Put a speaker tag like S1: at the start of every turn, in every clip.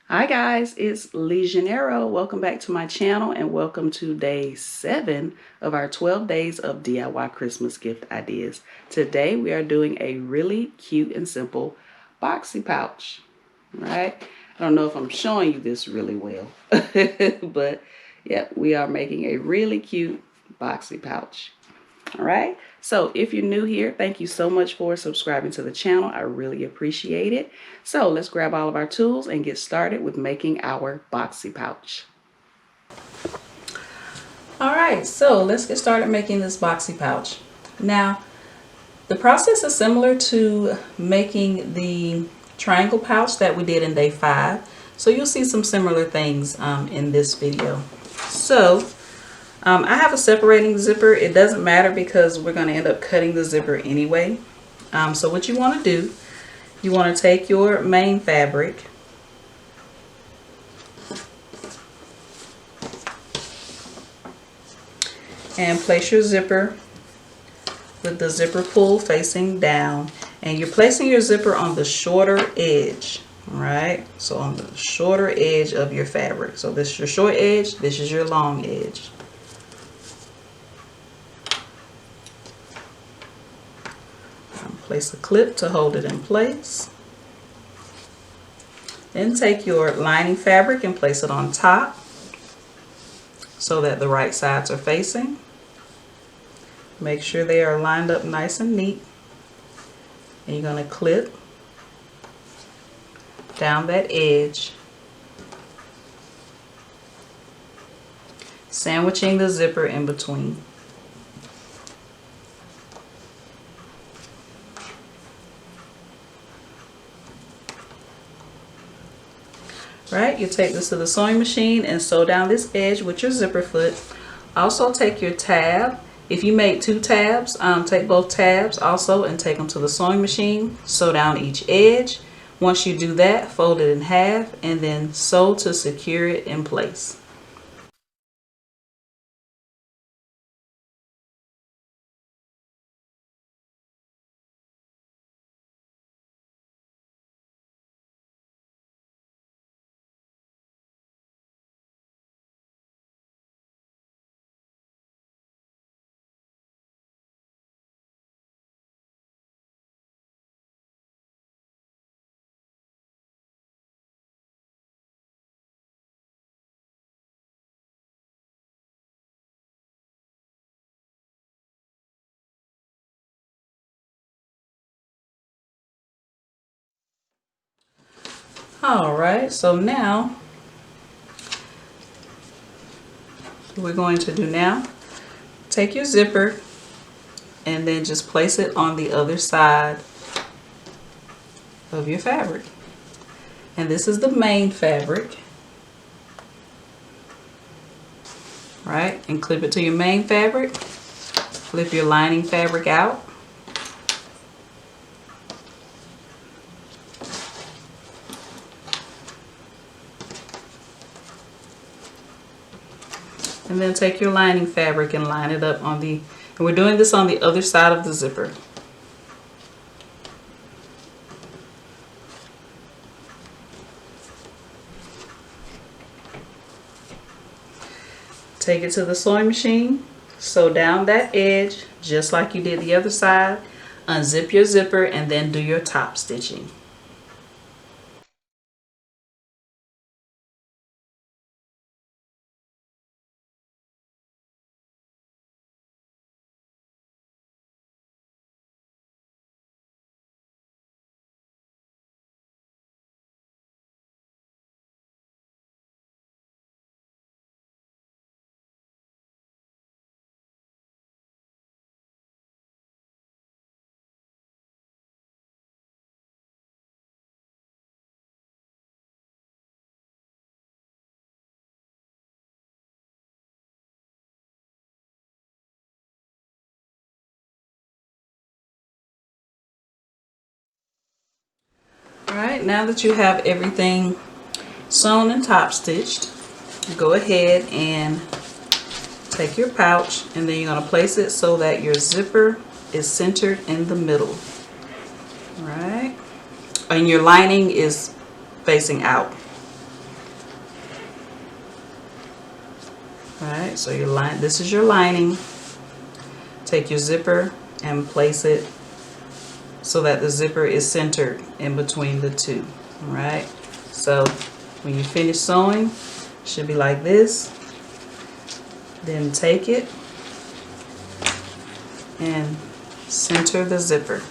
S1: Hi guys, it's Legionero. Welcome back to my channel and welcome to day 7 of our 12 days of DIY Christmas gift ideas. Today we are doing a really cute and simple boxy pouch, right? I don't know if I'm showing you this really well, but yeah, we are making a really cute boxy pouch. All right. So if you're new here, thank you so much for subscribing to the channel. I really appreciate it. So let's grab all of our tools and get started with making our boxy pouch. All right, so let's get started making this boxy pouch. Now, the process is similar to making the triangle pouch that we did in day 5. So you'll see some similar things in this video. So I have a separating zipper. It doesn't matter because we're going to end up cutting the zipper anyway. So what you want to do, you want to take your main fabric and place your zipper with the zipper pull facing down, and you're placing your zipper on the shorter edge. All right, so on the shorter edge of your fabric. So this is your short edge, this is your long edge. Place a clip to hold it in place. Then take your lining fabric and place it on top so that the right sides are facing. Make sure they are lined up nice and neat. And you're going to clip down that edge, sandwiching the zipper in between. Right, you take this to the sewing machine and sew down this edge with your zipper foot. Also take your tab. If you made 2 tabs, take both tabs also and take them to the sewing machine. Sew down each edge. Once you do that, fold it in half and then sew to secure it in place. All right, so now what we're going to do now, take your zipper and then just place it on the other side of your fabric. And this is the main fabric, right? And clip it to your main fabric. Flip your lining fabric out. And then take your lining fabric and line it up on the, and we're doing this on the other side of the zipper. Take it to the sewing machine, sew down that edge just like you did the other side, unzip your zipper and then do your top stitching. All right, now that you have everything sewn and top stitched, go ahead and take your pouch and then you're going to place it so that your zipper is centered in the middle. All right, and your lining is facing out. All right, so your line, this is your lining. Take your zipper and place it so that the zipper is centered in between the two. All right, so when you finish sewing, it should be like this. Then take it and center the zipper.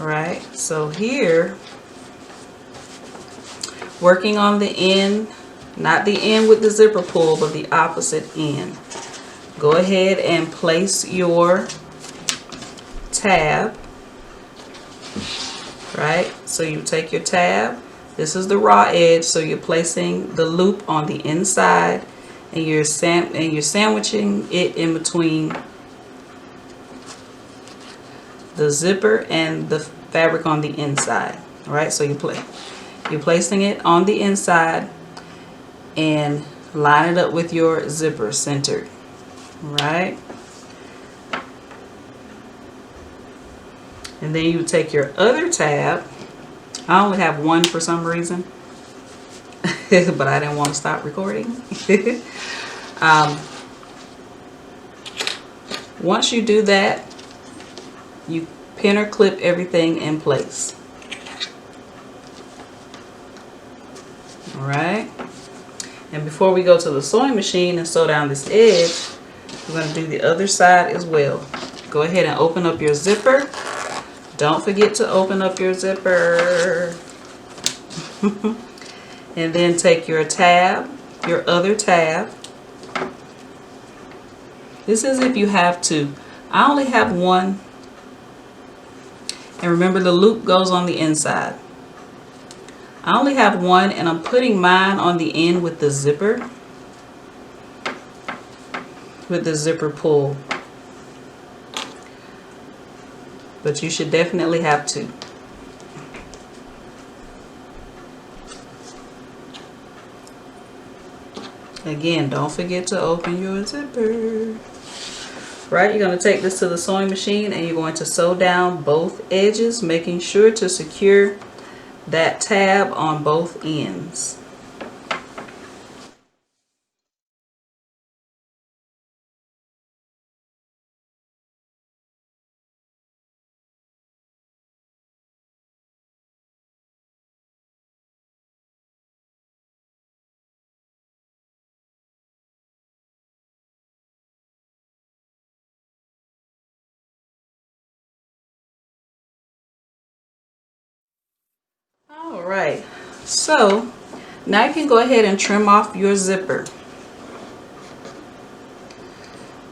S1: All right, so here, working on the end, not the end with the zipper pull, but the opposite end. Go ahead and place your tab, right? So you take your tab, this is the raw edge, so you're placing the loop on the inside, and you're sandwiching it in between the zipper and the fabric on the inside. All right, so you're placing it on the inside and line it up with your zipper centered. All right, and then you take your other tab. I only have one for some reason, but I didn't want to stop recording. Once you do that, you pin or clip everything in place. All right, and before we go to the sewing machine and sew down this edge, we're going to do the other side as well. Go ahead and open up your zipper. Don't forget to open up your zipper. And then take your tab, your other tab. This is if you have to. I only have one. And remember, the loop goes on the inside. I only have one, and I'm putting mine on the end with the zipper. With the zipper pull. But you should definitely have two. Again, don't forget to open your zipper. Right, you're going to take this to the sewing machine and you're going to sew down both edges, making sure to secure that tab on both ends. All right, so now you can go ahead and trim off your zipper.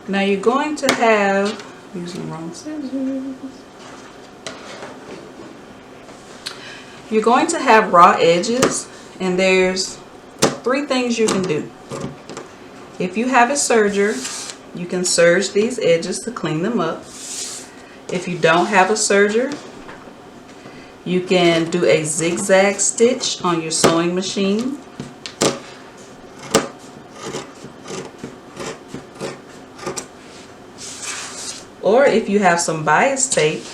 S1: Now you're going to have, using the wrong scissors. You're going to have raw edges, and there's 3 things you can do. If you have a serger, you can serge these edges to clean them up. If you don't have a serger, you can do a zigzag stitch on your sewing machine. Or if you have some bias tape,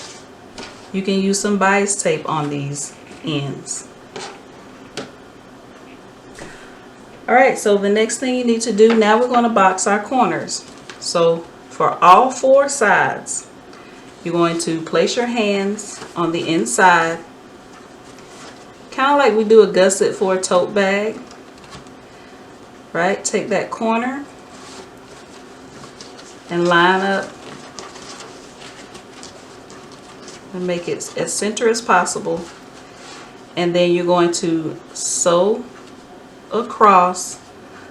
S1: you can use some bias tape on these ends. Alright, so the next thing you need to do, now we're going to box our corners. So for all 4 sides, you're going to place your hands on the inside, kind of like we do a gusset for a tote bag. Right, take that corner and line up and make it as center as possible, and then you're going to sew across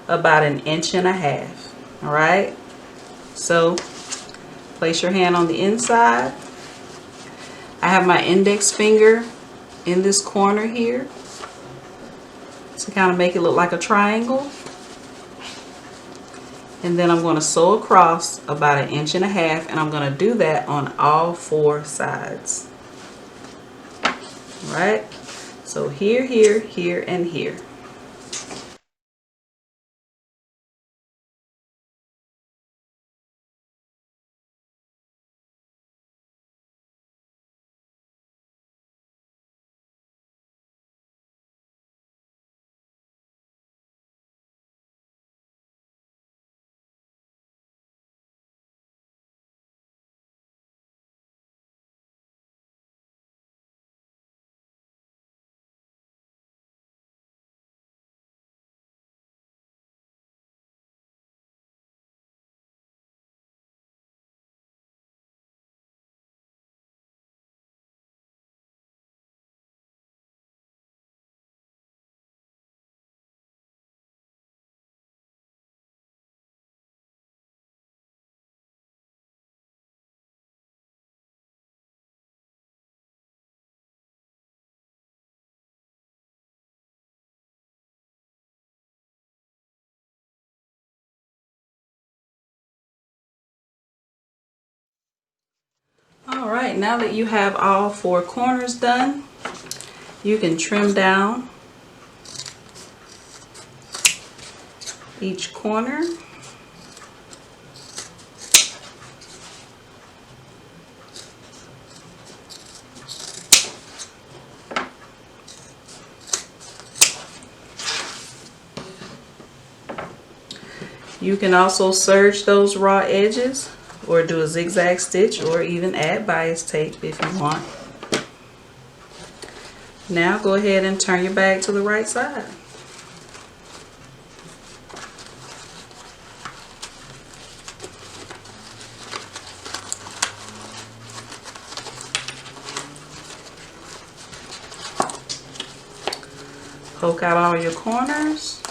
S1: about 1.5 inches. All right, so place your hand on the inside. I have my index finger in this corner here to kind of make it look like a triangle, and then I'm going to sew across about 1.5 inches, and I'm going to do that on all 4 sides. All right, so here, here, here, and here. right, now that you have all 4 corners done, you can trim down each corner. You can also serge those raw edges or do a zigzag stitch or even add bias tape if you want. Now go ahead and turn your bag to the right side. Poke out all your corners.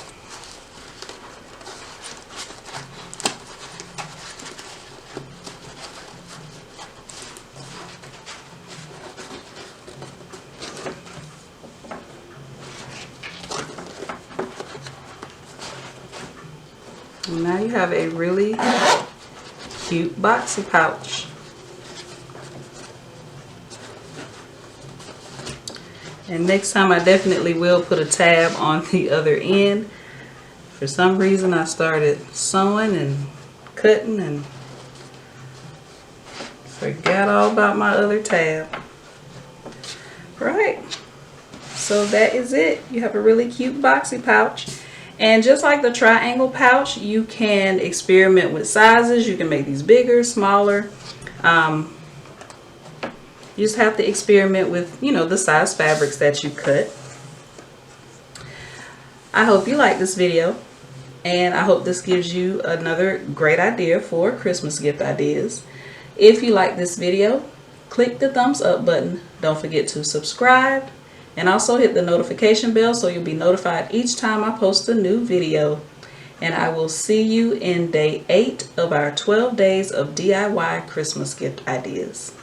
S1: And now you have a really cute boxy pouch. And next time I definitely will put a tab on the other end. For some reason I started sewing and cutting and forgot all about my other tab. Right, so that is it. You have a really cute boxy pouch. And just like the triangle pouch, you can experiment with sizes. You can make these bigger, smaller. You just have to experiment with, you know, the size fabrics that you cut. I hope you like this video, and I hope this gives you another great idea for Christmas gift ideas. If you like this video, click the thumbs up button. Don't forget to subscribe. And also hit the notification bell so you'll be notified each time I post a new video. And I will see you in day 8 of our 12 days of DIY Christmas gift ideas.